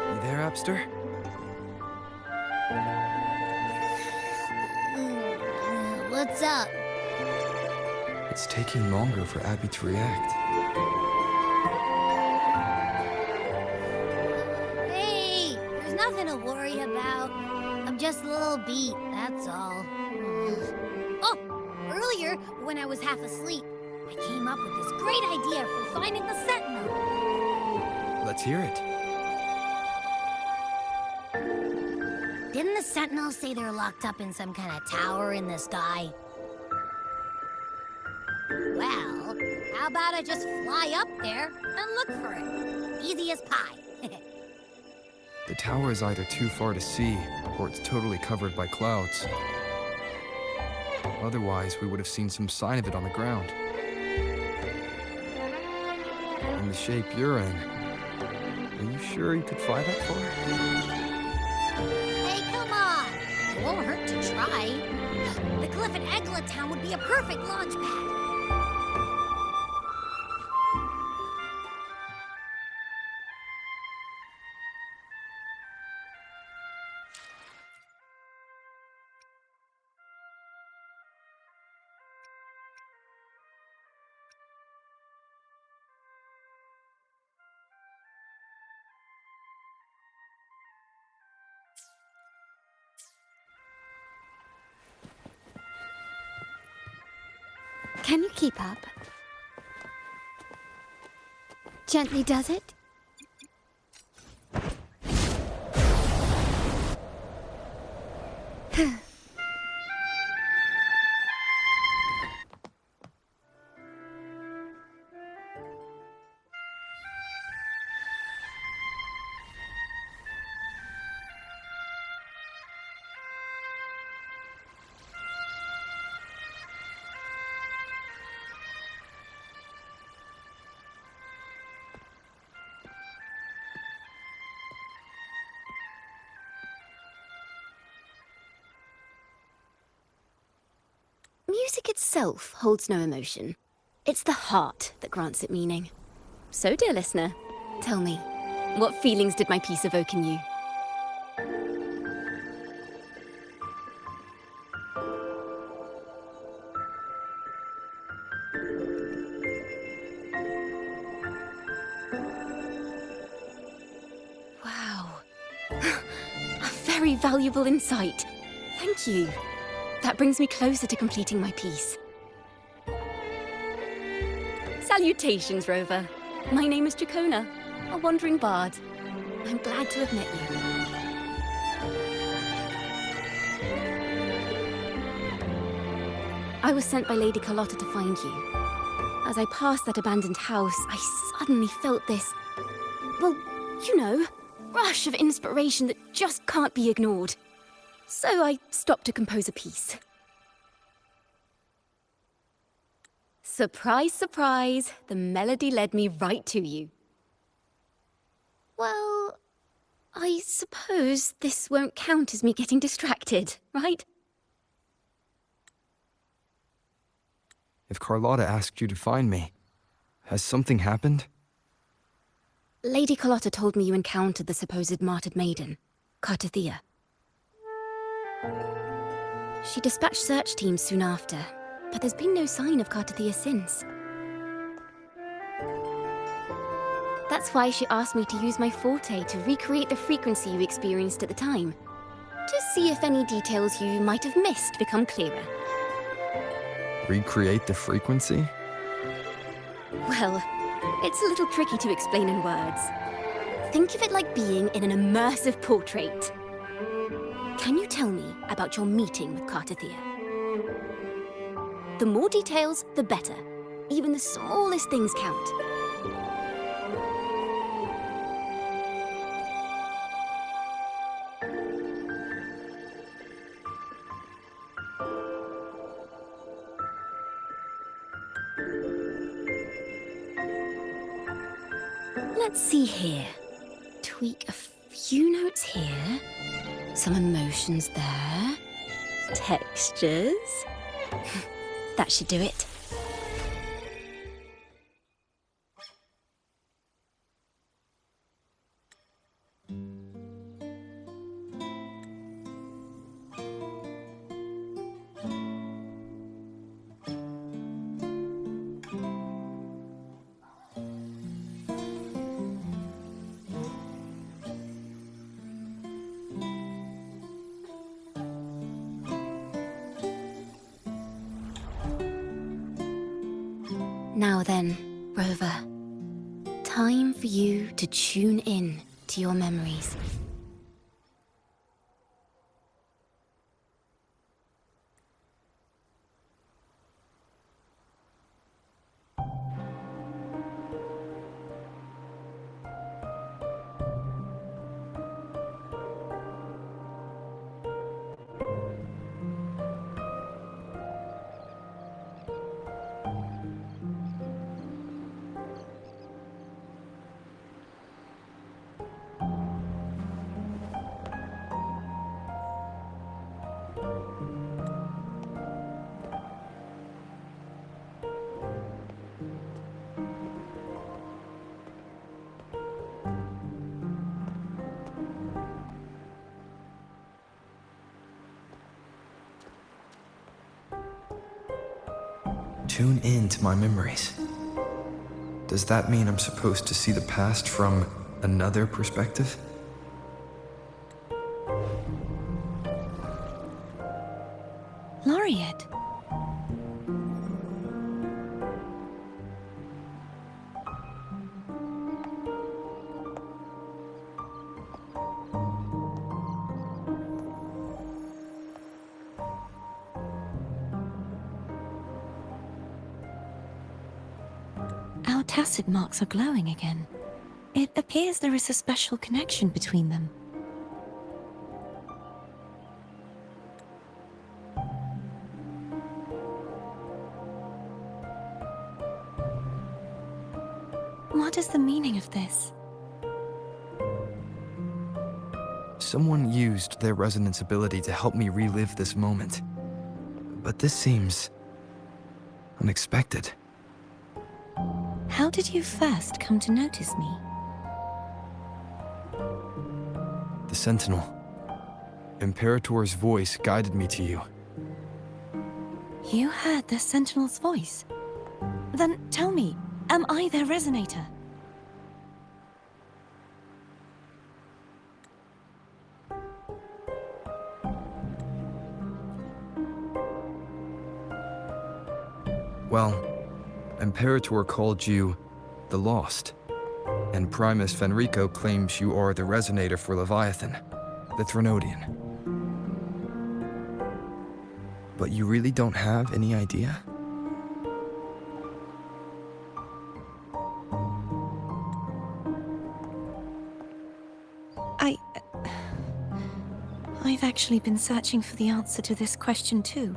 You there, Abster? What's up? It's taking longer for Abby to react. Hey, there's nothing to worry about. I'm just a little beat, that's all. Oh, earlier, when I was half asleep, I came up with this great idea for finding the Sentinel. Let's hear it. Didn't the Sentinels say they're locked up in some kind of tower in the sky? Well, how about I just fly up there and look for it? Easy as pie. The tower is either too far to see, or it's totally covered by clouds. Otherwise, we would have seen some sign of it on the ground. In the shape you're in, are you sure you could fly that far? Hey, come on! It won't hurt to try. The cliff at Eglet Town would be a perfect launch pad. Can you keep up? Gently does it? Music itself holds no emotion. It's the heart that grants it meaning. So, dear listener, tell me, what feelings did my piece evoke in you? Wow. A very valuable insight. Thank you. That brings me closer to completing my piece. Salutations, Rover. My name is Jacona, a wandering bard. I'm glad to have met you. I was sent by Lady Carlotta to find you. As I passed that abandoned house, I suddenly felt this, well, you know, rush of inspiration that just can't be ignored. So I stopped to compose a piece. Surprise, surprise, the melody led me right to you. Well, I suppose this won't count as me getting distracted, right? If Carlotta asked you to find me, has something happened? Lady Carlotta told me you encountered the supposed martyred maiden, Cartathea. She dispatched search teams soon after, but there's been no sign of Cartathea since. That's why she asked me to use my forte to recreate the frequency you experienced at the time, to see if any details you might have missed become clearer. Recreate the frequency? Well, it's a little tricky to explain in words. Think of it like being in an immersive portrait. Can you tell me about your meeting with Cartathea? The more details, the better. Even the smallest things count. Let's see here. Tweak a few notes here. Some emotions there. Textures. That should do it. Now then, Rover. Time for you to tune in to your memories. Tune in to my memories. Does that mean I'm supposed to see the past from another perspective? Laureate. Our tacit marks are glowing again. It appears there is a special connection between them. What is the meaning of this? Someone used their resonance ability to help me relive this moment. But this seems unexpected. How did you first come to notice me? The Sentinel. Imperator's voice guided me to you. You heard the Sentinel's voice? Then tell me, am I their resonator? Well, Imperator called you the Lost, and Primus Fenrico claims you are the resonator for Leviathan, the Threnodian. But you really don't have any idea? I've actually been searching for the answer to this question too.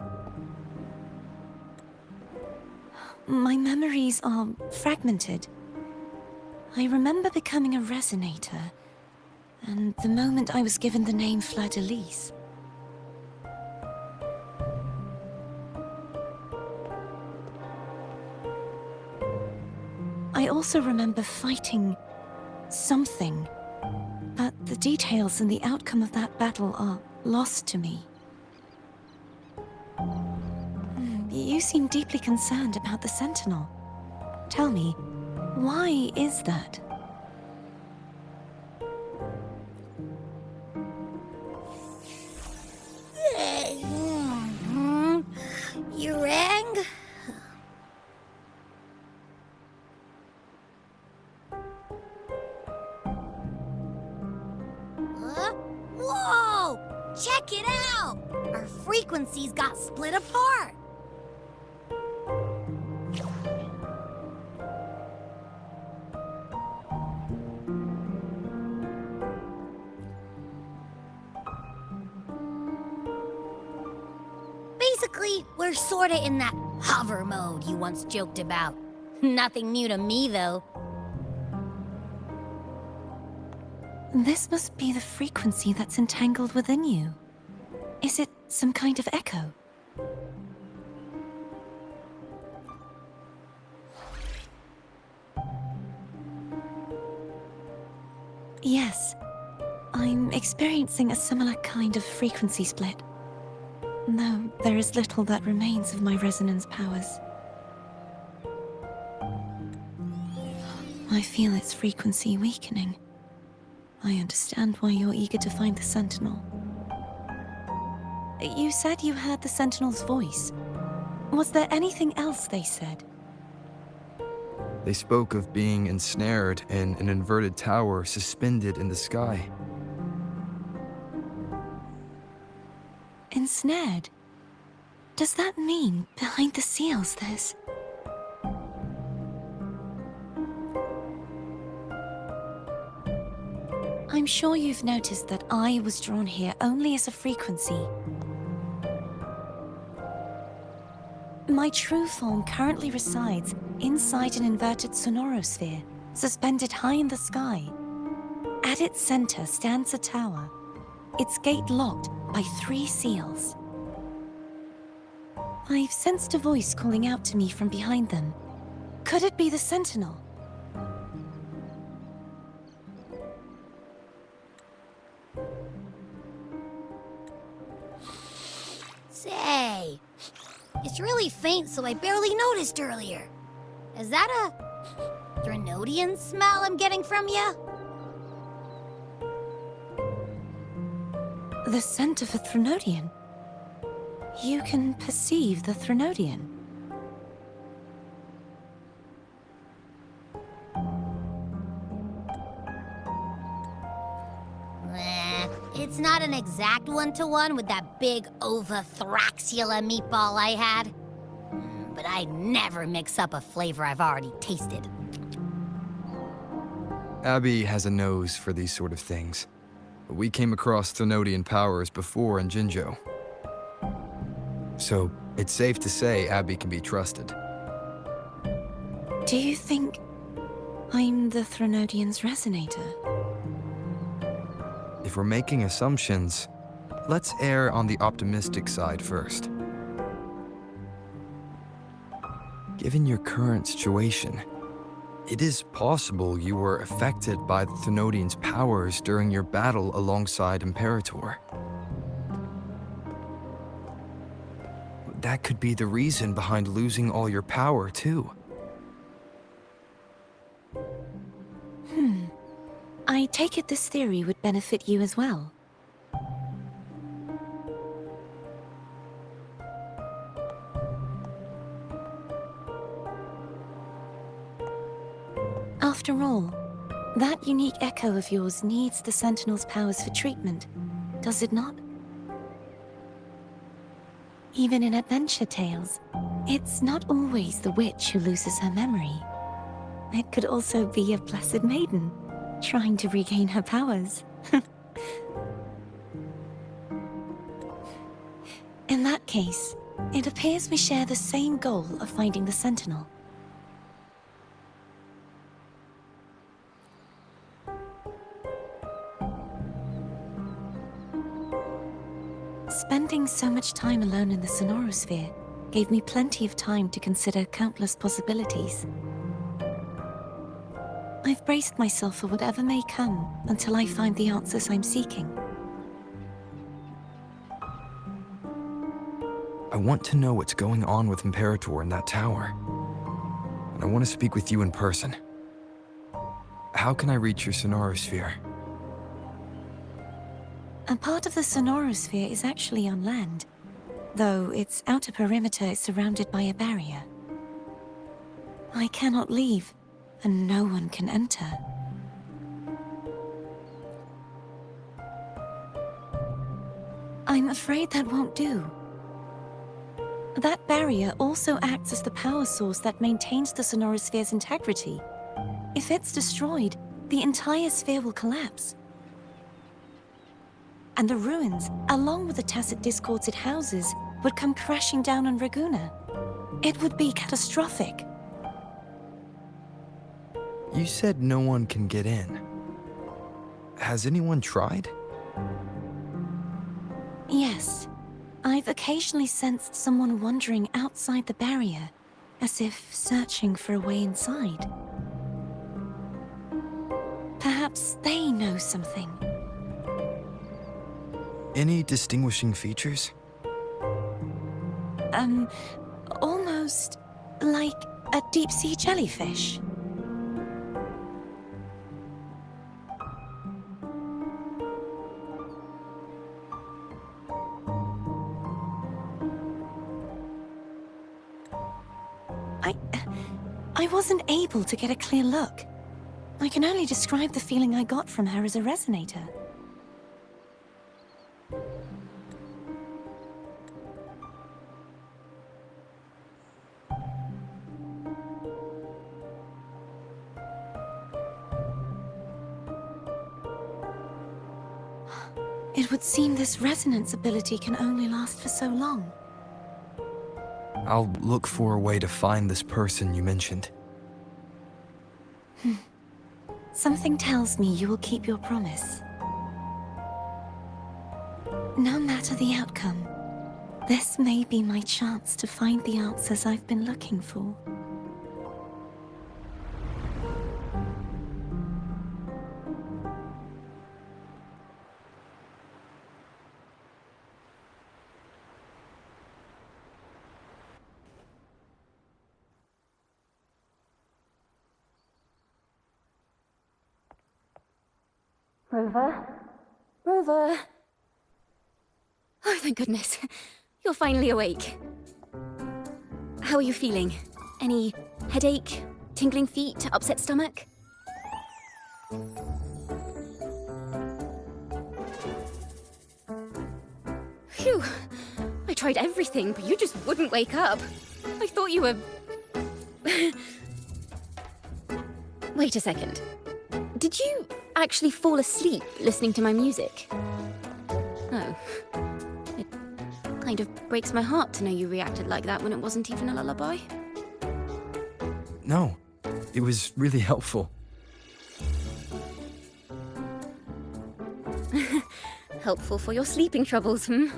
My memories are fragmented. I remember becoming a resonator, and the moment I was given the name Fleur-de-Lis. I also remember fighting something, but the details and the outcome of that battle are lost to me. You seem deeply concerned about the Sentinel. Tell me, why is that? You rang? Whoa! Check it out! Our frequencies got split apart. Basically, we're sorta in that hover mode you once joked about. Nothing new to me, though. This must be the frequency that's entangled within you. Is it some kind of echo? Yes, I'm experiencing a similar kind of frequency split. Though there is little that remains of my resonance powers. I feel its frequency weakening. I understand why you're eager to find the Sentinel. You said you heard the Sentinel's voice. Was there anything else they said? They spoke of being ensnared in an inverted tower suspended in the sky. Ensnared? Does that mean behind the seals there's... I'm sure you've noticed that I was drawn here only as a frequency. My true form currently resides inside an inverted sonorosphere, suspended high in the sky. At its center stands a tower, its gate locked by 3 seals. I've sensed a voice calling out to me from behind them. Could it be the Sentinel? Say, it's really faint, so I barely noticed earlier. Is that a Threnodian smell I'm getting from you? The scent of a Threnodian? You can perceive the Threnodian? It's not an exact one-to-one with that big Ovathraxula meatball I had. But I'd never mix up a flavor I've already tasted. Abby has a nose for these sort of things. We came across Threnodian powers before in Jinzhou. So, it's safe to say Abby can be trusted. Do you think I'm the Threnodian's resonator? If we're making assumptions, let's err on the optimistic side first. Given your current situation, it is possible you were affected by the Threnodian's powers during your battle alongside Imperator. That could be the reason behind losing all your power, too. I take it this theory would benefit you as well. After all, that unique echo of yours needs the Sentinel's powers for treatment, does it not? Even in adventure tales, it's not always the witch who loses her memory. It could also be a blessed maiden, trying to regain her powers. In that case, it appears we share the same goal of finding the Sentinel. Spending so much time alone in the sonorosphere gave me plenty of time to consider countless possibilities. I've braced myself for whatever may come until I find the answers I'm seeking. I want to know what's going on with Imperator in that tower. And I want to speak with you in person. How can I reach your sonorosphere? A part of the sonorosphere is actually on land, though its outer perimeter is surrounded by a barrier. I cannot leave, and no one can enter. I'm afraid that won't do. That barrier also acts as the power source that maintains the sonorosphere's integrity. If it's destroyed, the entire sphere will collapse. And the ruins, along with the tacit discords it houses, would come crashing down on Raguna. It would be catastrophic. You said no one can get in. Has anyone tried? Yes. I've occasionally sensed someone wandering outside the barrier, as if searching for a way inside. Perhaps they know something. Any distinguishing features? Almost like a deep-sea jellyfish. I wasn't able to get a clear look. I can only describe the feeling I got from her as a resonator. It would seem this resonance ability can only last for so long. I'll look for a way to find this person you mentioned. Something tells me you will keep your promise. No matter the outcome, this may be my chance to find the answers I've been looking for. Rover? Rover? Oh, thank goodness. You're finally awake. How are you feeling? Any headache, tingling feet, upset stomach? Phew. I tried everything, but you just wouldn't wake up. I thought you were... Wait a second. Did you actually fall asleep listening to my music? Oh. It kind of breaks my heart to know you reacted like that when it wasn't even a lullaby. No, it was really helpful. Helpful for your sleeping troubles, hmm?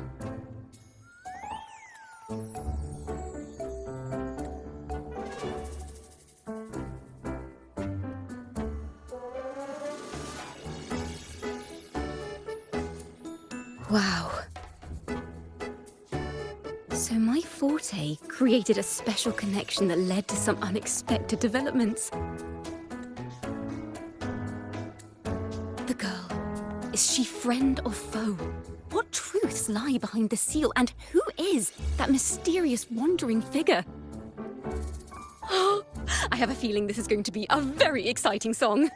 Wow. So my forte created a special connection that led to some unexpected developments. The girl, is she friend or foe? What truths lie behind the seal, and who is that mysterious wandering figure? I have a feeling this is going to be a very exciting song.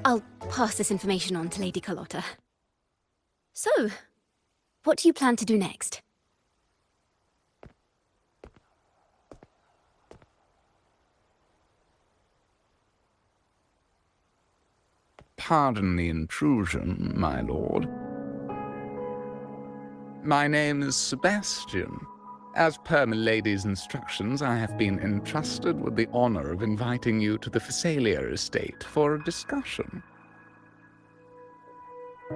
I'll pass this information on to Lady Carlotta. So, what do you plan to do next? Pardon the intrusion, my lord. My name is Sebastian. As per milady's instructions, I have been entrusted with the honor of inviting you to the Phasalia estate for a discussion.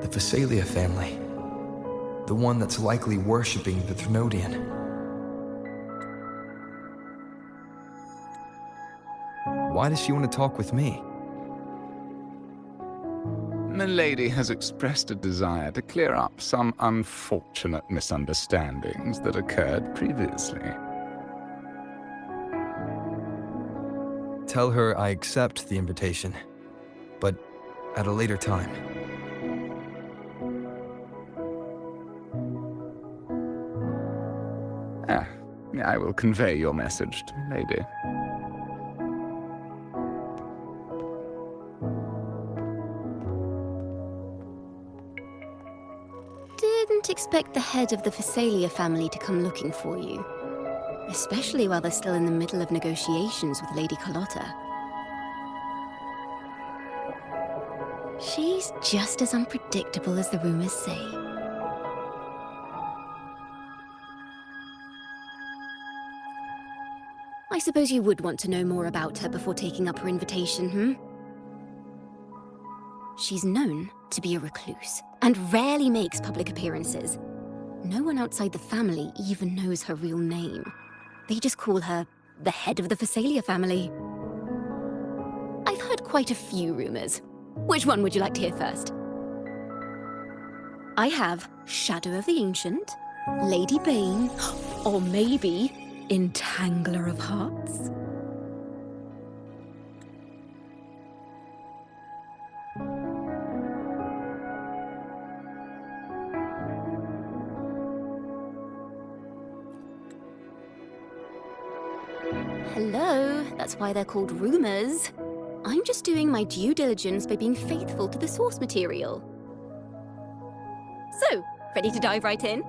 The Phasalia family. The one that's likely worshipping the Thrnodian. Why does she want to talk with me? Milady has expressed a desire to clear up some unfortunate misunderstandings that occurred previously. Tell her I accept the invitation, but at a later time. I will convey your message to Milady. Didn't expect the head of the Phasalia family to come looking for you. Especially while they're still in the middle of negotiations with Lady Carlotta. She's just as unpredictable as the rumors say. I suppose you would want to know more about her before taking up her invitation, hmm? She's known to be a recluse, and rarely makes public appearances. No one outside the family even knows her real name. They just call her the head of the Phasalia family. I've heard quite a few rumors. Which one would you like to hear first? I have Shadow of the Ancient, Lady Bane, or maybe Entangler of Hearts. Hello, that's why they're called rumors. I'm just doing my due diligence by being faithful to the source material. So, ready to dive right in?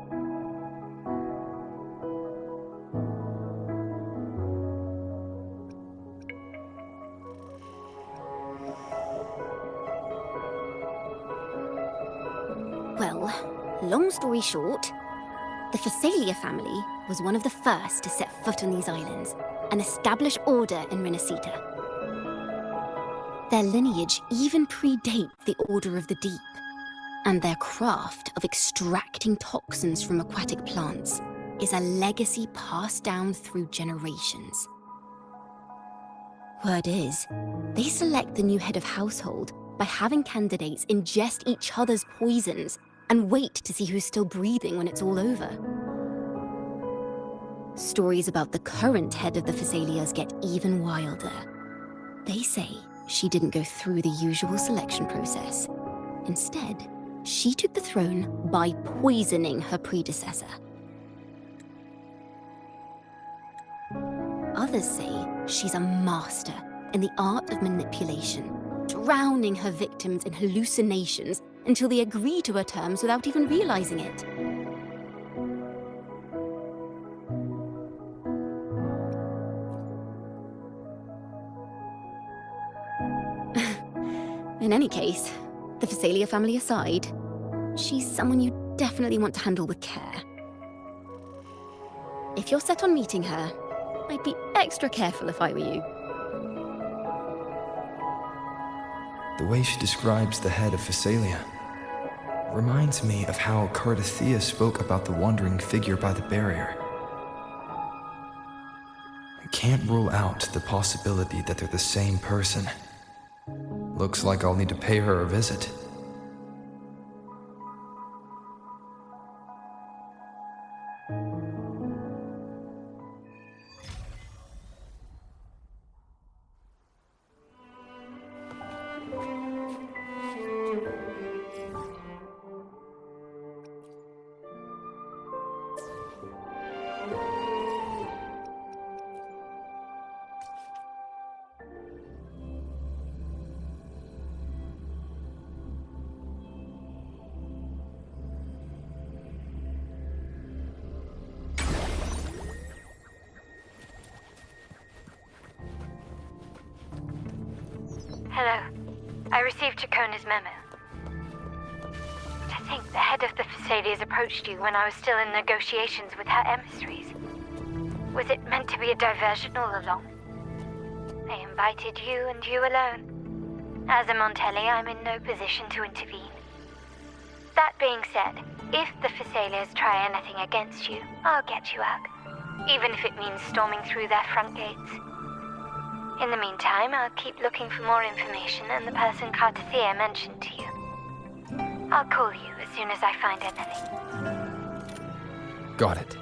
Well, long story short, the Phasalia family was one of the first to set foot on these islands and establish order in Renacita. Their lineage even predates the Order of the Deep, and their craft of extracting toxins from aquatic plants is a legacy passed down through generations. Word is, they select the new head of household by having candidates ingest each other's poisons and wait to see who's still breathing when it's all over. Stories about the current head of the Phasalias get even wilder. They say she didn't go through the usual selection process. Instead, she took the throne by poisoning her predecessor. Others say she's a master in the art of manipulation, drowning her victims in hallucinations until they agree to her terms without even realizing it. In any case, the Phasalia family aside, she's someone you definitely want to handle with care. If you're set on meeting her, I'd be extra careful if I were you. The way she describes the head of Phasalia reminds me of how Cardathea spoke about the wandering figure by the barrier. I can't rule out the possibility that they're the same person. Looks like I'll need to pay her a visit. Hello. I received Chacona's memo. To think the head of the Phasalias approached you when I was still in negotiations with her emissaries. Was it meant to be a diversion all along? They invited you and you alone. As a Montelli, I'm in no position to intervene. That being said, if the Phasalias try anything against you, I'll get you out. Even if it means storming through their front gates. In the meantime, I'll keep looking for more information and the person Cardathea mentioned to you. I'll call you as soon as I find anything. Got it.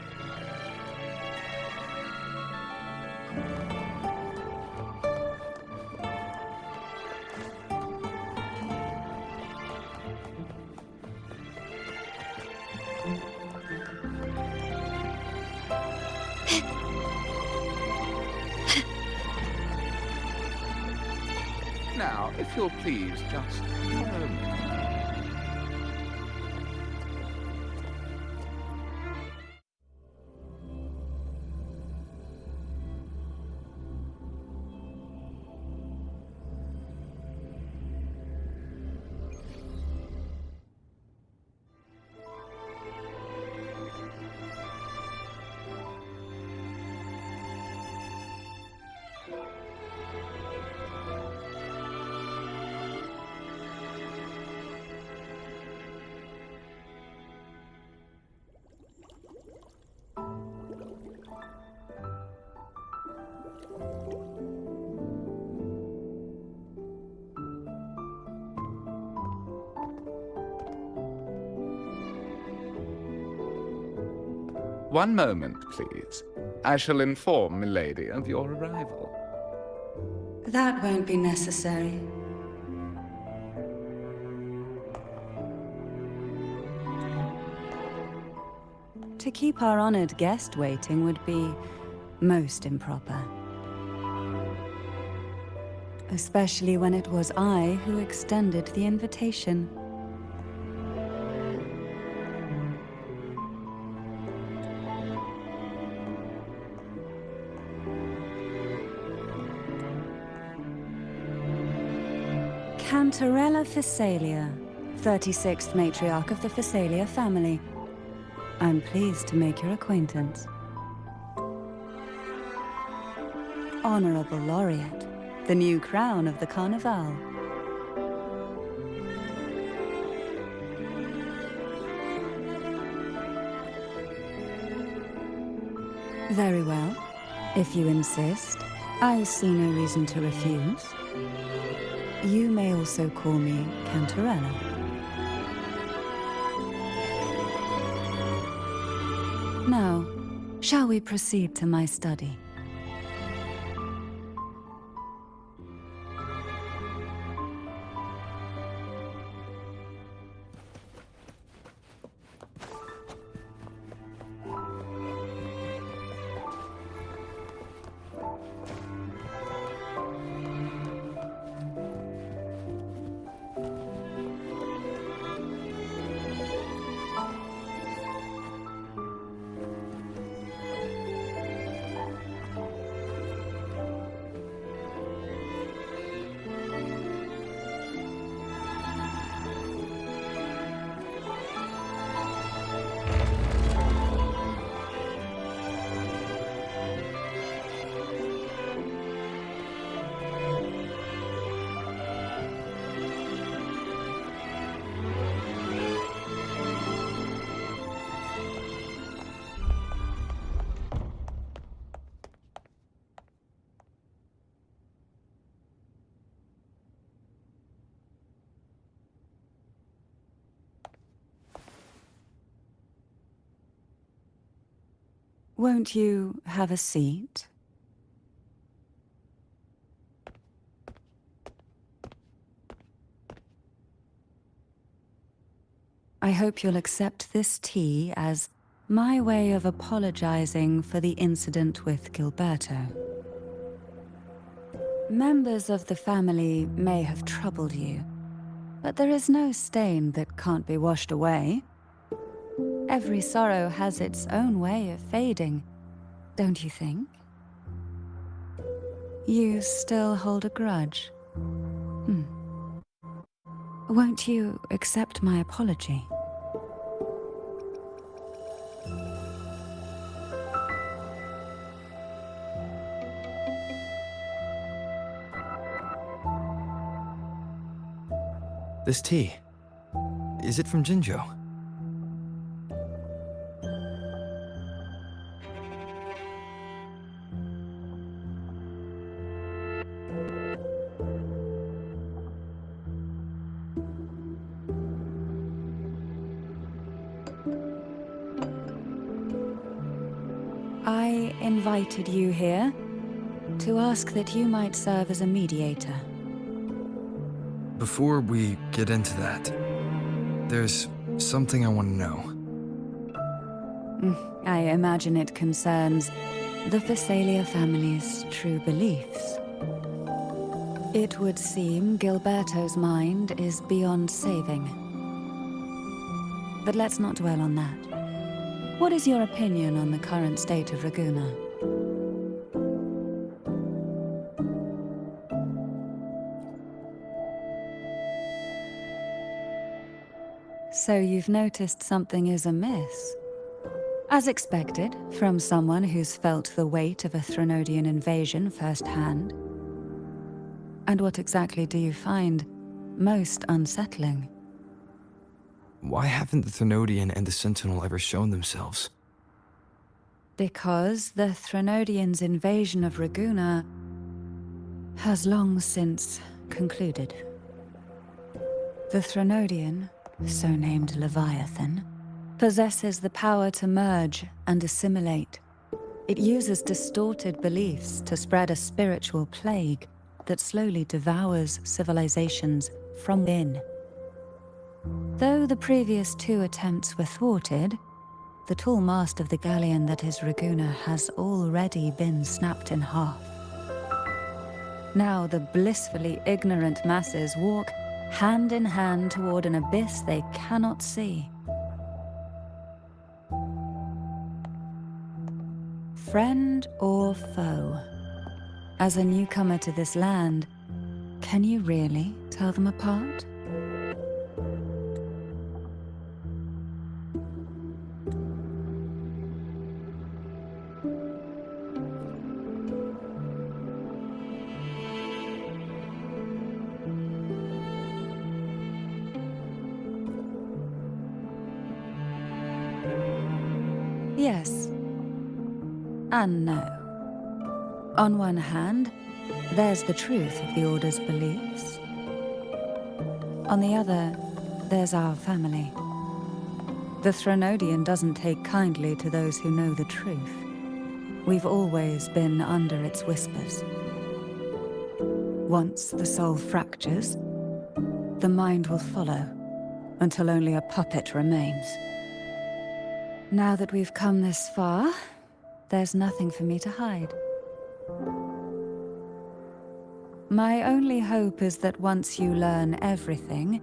Now, if you'll please, just follow me. One moment, please. I shall inform Milady of your arrival. That won't be necessary. To keep our honored guest waiting would be most improper. Especially when it was I who extended the invitation. Cantarella Phasalia, 36th matriarch of the Phasalia family. I'm pleased to make your acquaintance. Honorable Laureate, the new crown of the Carnival. Very well. If you insist, I see no reason to refuse. You may also call me Cantarella. Now, shall we proceed to my study? Won't you have a seat? I hope you'll accept this tea as my way of apologizing for the incident with Gilberto. Members of the family may have troubled you, but there is no stain that can't be washed away. Every sorrow has its own way of fading, don't you think? You still hold a grudge? Won't you accept my apology? This tea, is it from Jinjo? I invited you here to ask that you might serve as a mediator. Before we get into that, there's something I want to know. I imagine it concerns the Phasalia family's true beliefs. It would seem Gilberto's mind is beyond saving. But let's not dwell on that. What is your opinion on the current state of Raguna? So you've noticed something is amiss. As expected, from someone who's felt the weight of a Threnodian invasion firsthand. And what exactly do you find most unsettling? Why haven't the Threnodian and the Sentinel ever shown themselves? Because the Threnodians' invasion of Raguna has long since concluded. The Threnodian, so named Leviathan, possesses the power to merge and assimilate. It uses distorted beliefs to spread a spiritual plague that slowly devours civilizations from within. Though the previous 2 attempts were thwarted, the tall mast of the galleon that is Raguna has already been snapped in half. Now the blissfully ignorant masses walk hand in hand toward an abyss they cannot see. Friend or foe? As a newcomer to this land, can you really tell them apart? Yes. And no. On one hand, there's the truth of the Order's beliefs. On the other, there's our family. The Threnodian doesn't take kindly to those who know the truth. We've always been under its whispers. Once the soul fractures, the mind will follow, until only a puppet remains. Now that we've come this far, there's nothing for me to hide. My only hope is that once you learn everything,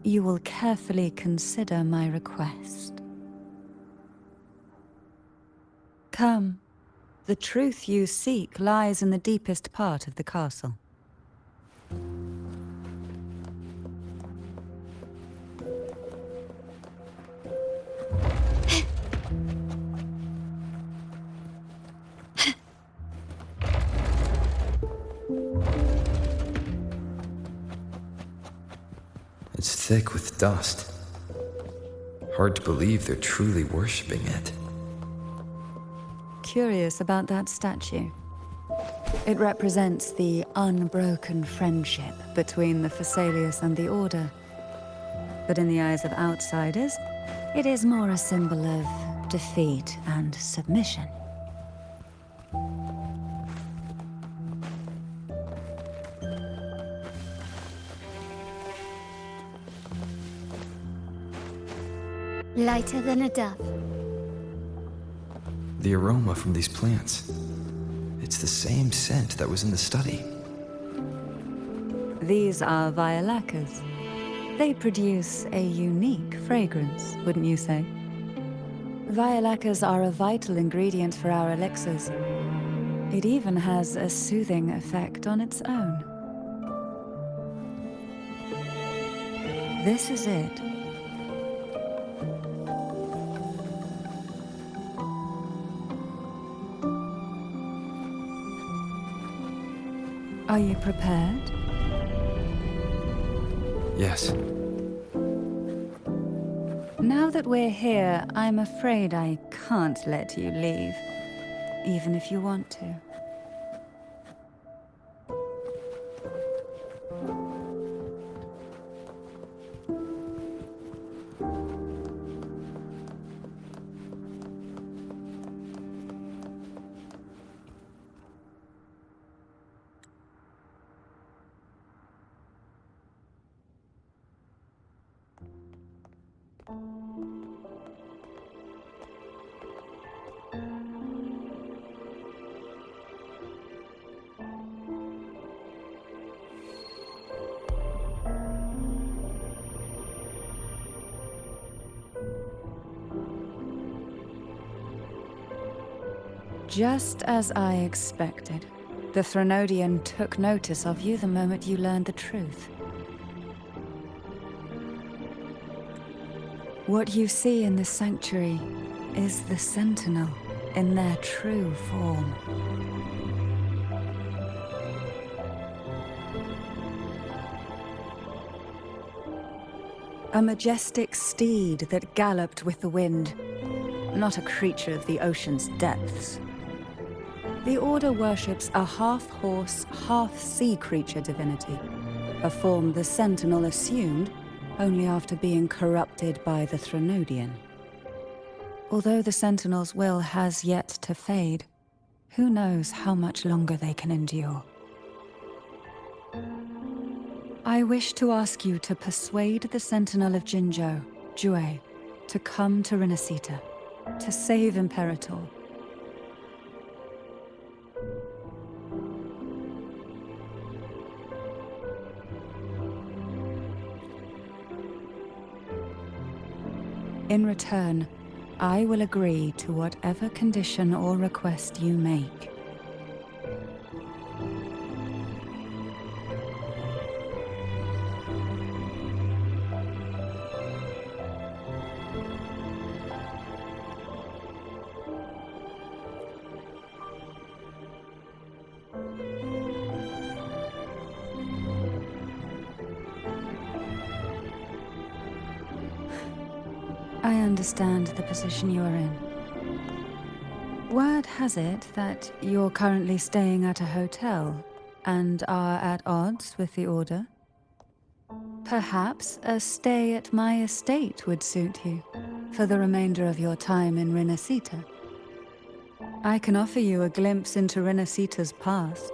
you will carefully consider my request. Come. The truth you seek lies in the deepest part of the castle. It's thick with dust. Hard to believe they're truly worshipping it. Curious about that statue. It represents the unbroken friendship between the Phasaelius and the Order. But in the eyes of outsiders, it is more a symbol of defeat and submission. Lighter than a dove. The aroma from these plants. It's the same scent that was in the study. These are violacas. They produce a unique fragrance, wouldn't you say? Violacas are a vital ingredient for our elixirs. It even has a soothing effect on its own. This is it. Are you prepared? Yes. Now that we're here, I'm afraid I can't let you leave, even if you want to. Just as I expected, the Threnodian took notice of you the moment you learned the truth. What you see in the sanctuary is the Sentinel in their true form. A majestic steed that galloped with the wind, not a creature of the ocean's depths. The Order worships a half-horse, half-sea creature divinity, a form the Sentinel assumed only after being corrupted by the Threnodian. Although the Sentinel's will has yet to fade, who knows how much longer they can endure. I wish to ask you to persuade the Sentinel of Jinzhou, Jue, to come to Renacita, to save Imperator. In return, I will agree to whatever condition or request you make. I understand the position you are in. Word has it that you're currently staying at a hotel and are at odds with the Order. Perhaps a stay at my estate would suit you for the remainder of your time in Renacita. I can offer you a glimpse into Renacita's past,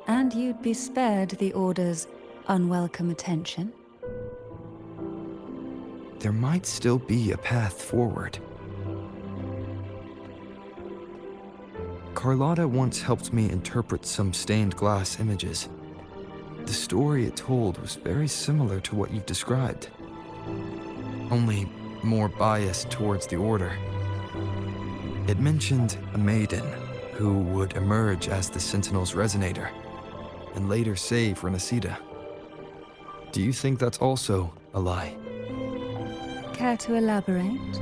and you'd be spared the Order's unwelcome attention. There might still be a path forward. Carlotta once helped me interpret some stained glass images. The story it told was very similar to what you've described, only more biased towards the Order. It mentioned a maiden who would emerge as the Sentinel's resonator and later save Renacita. Do you think that's also a lie? Care to elaborate?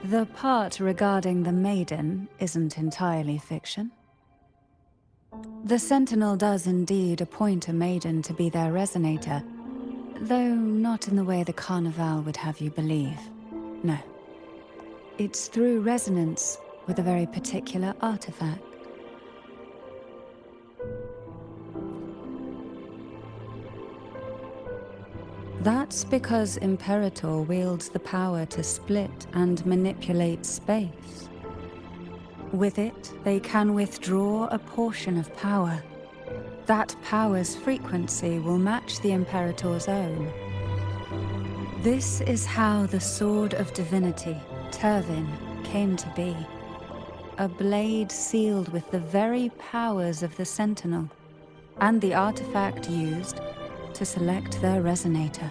The part regarding the maiden isn't entirely fiction. The Sentinel does indeed appoint a maiden to be their resonator, though not in the way the Carnival would have you believe. No. It's through resonance with a very particular artifact. That's because Imperator wields the power to split and manipulate space. With it, they can withdraw a portion of power. That power's frequency will match the Imperator's own. This is how the Sword of Divinity, Turvin, came to be. A blade sealed with the very powers of the Sentinel, and the artifact used to select their resonator.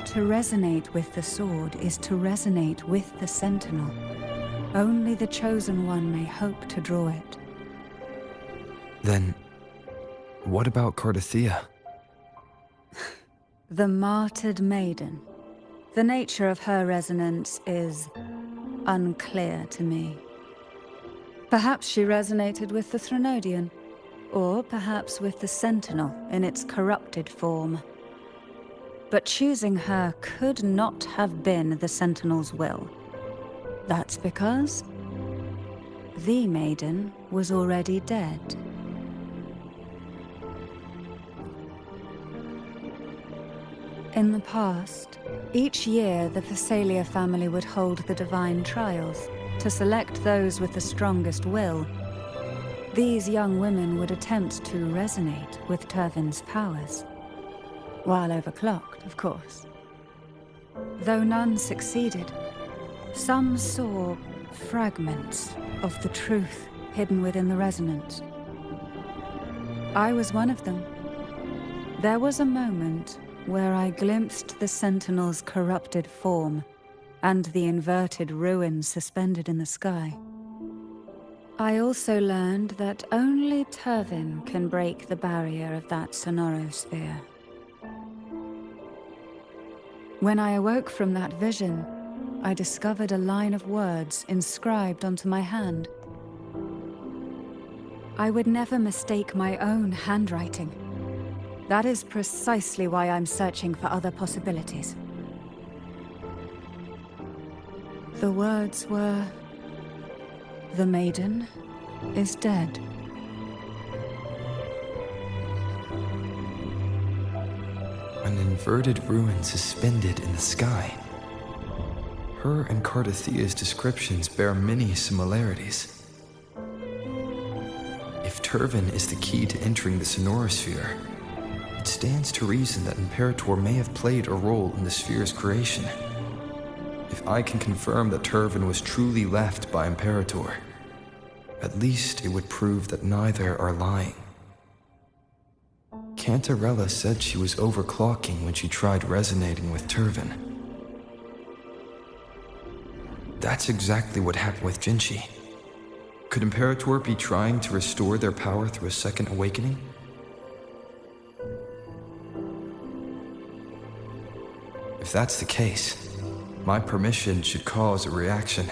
To resonate with the sword is to resonate with the Sentinel. Only the Chosen One may hope to draw it. Then, what about Cardothea? The martyred maiden. The nature of her resonance is unclear to me. Perhaps she resonated with the Threnodian, or perhaps with the Sentinel in its corrupted form. But choosing her could not have been the Sentinel's will. That's because the maiden was already dead. In the past, each year the Phasalia family would hold the Divine Trials to select those with the strongest will. These young women would attempt to resonate with Turvin's powers, while overclocked, of course. Though none succeeded, some saw fragments of the truth hidden within the resonance. I was one of them. There was a moment where I glimpsed the Sentinel's corrupted form and the inverted ruins suspended in the sky. I also learned that only Turvin can break the barrier of that sonorosphere. When I awoke from that vision, I discovered a line of words inscribed onto my hand. I would never mistake my own handwriting. That is precisely why I'm searching for other possibilities. The words were, "The maiden is dead." inverted ruin suspended in the sky. Her and Cardathia's descriptions bear many similarities. If Turvan is the key to entering the Sonorosphere, it stands to reason that Imperator may have played a role in the sphere's creation. If I can confirm that Turvan was truly left by Imperator, at least it would prove that neither are lying. Cantarella said she was overclocking when she tried resonating with Turvan. That's exactly what happened with Jinchi. Could Imperator be trying to restore their power through a second awakening? If that's the case, my permission should cause a reaction.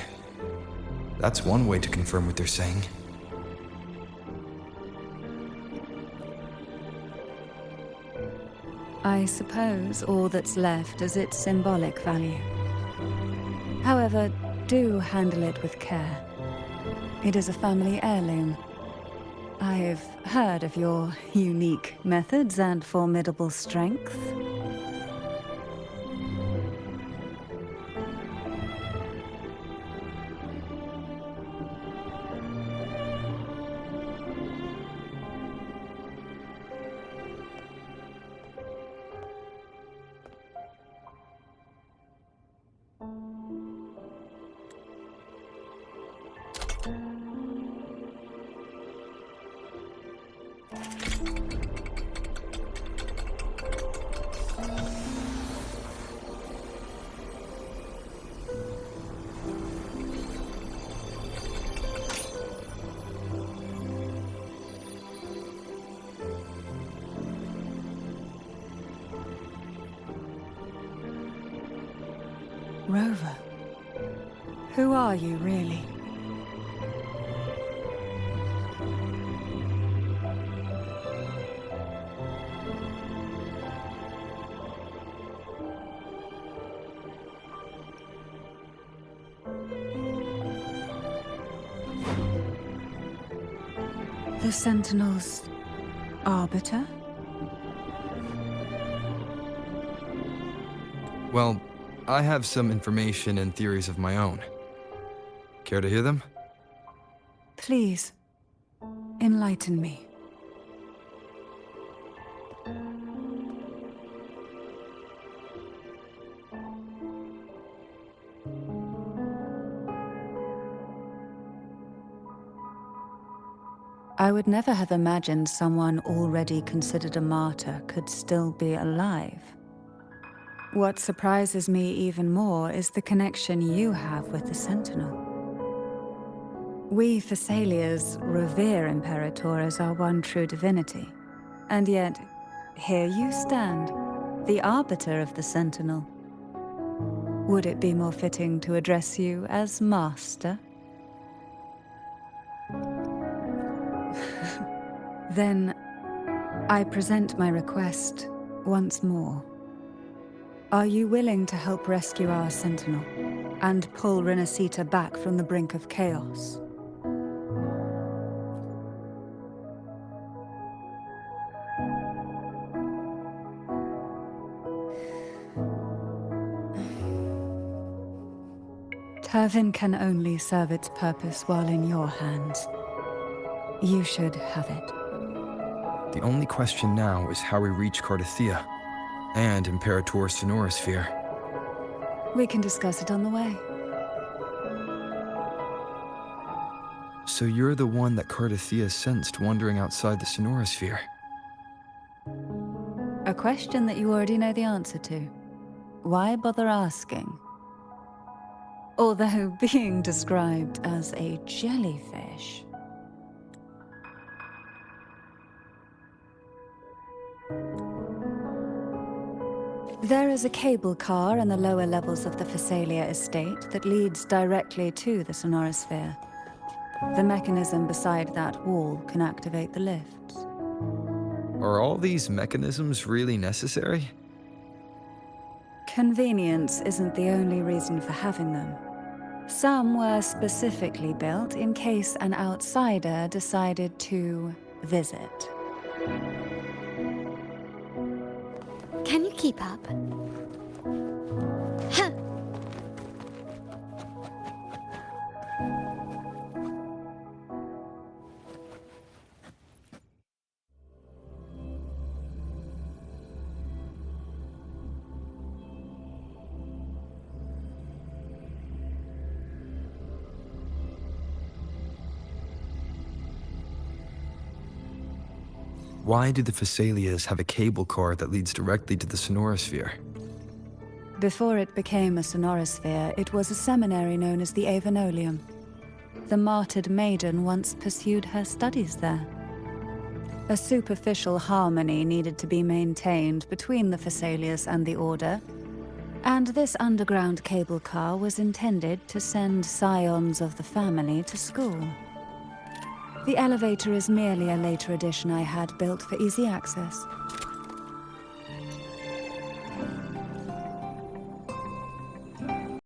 That's one way to confirm what they're saying. I suppose all that's left is its symbolic value. However, do handle it with care. It is a family heirloom. I've heard of your unique methods and formidable strength. Rover, who are you really? The Sentinel's arbiter? Well, I have some information and theories of my own. Care to hear them? Please, enlighten me. I would never have imagined someone already considered a martyr could still be alive. What surprises me even more is the connection you have with the Sentinel. We Thessalians revere Imperator as our one true divinity, and yet, here you stand, the arbiter of the Sentinel. Would it be more fitting to address you as Master? Then, I present my request once more. Are you willing to help rescue our Sentinel and pull Renacita back from the brink of chaos? Turvan can only serve its purpose while in your hands. You should have it. The only question now is how we reach Cardathia and Imperator's Sonorosphere. We can discuss it on the way. So you're the one that Cardathia sensed wandering outside the Sonorosphere? A question that you already know the answer to. Why bother asking? Although being described as a jellyfish. There is a cable car in the lower levels of the Thessalia estate that leads directly to the Sonorosphere. The mechanism beside that wall can activate the lifts. Are all these mechanisms really necessary? Convenience isn't the only reason for having them. Some were specifically built in case an outsider decided to visit. Can you keep up? Why do the Phasalias have a cable car that leads directly to the sonorosphere? Before it became a sonorosphere, it was a seminary known as the Avenolium. The martyred maiden once pursued her studies there. A superficial harmony needed to be maintained between the Phasalias and the Order, and this underground cable car was intended to send scions of the family to school. The elevator is merely a later addition I had built for easy access.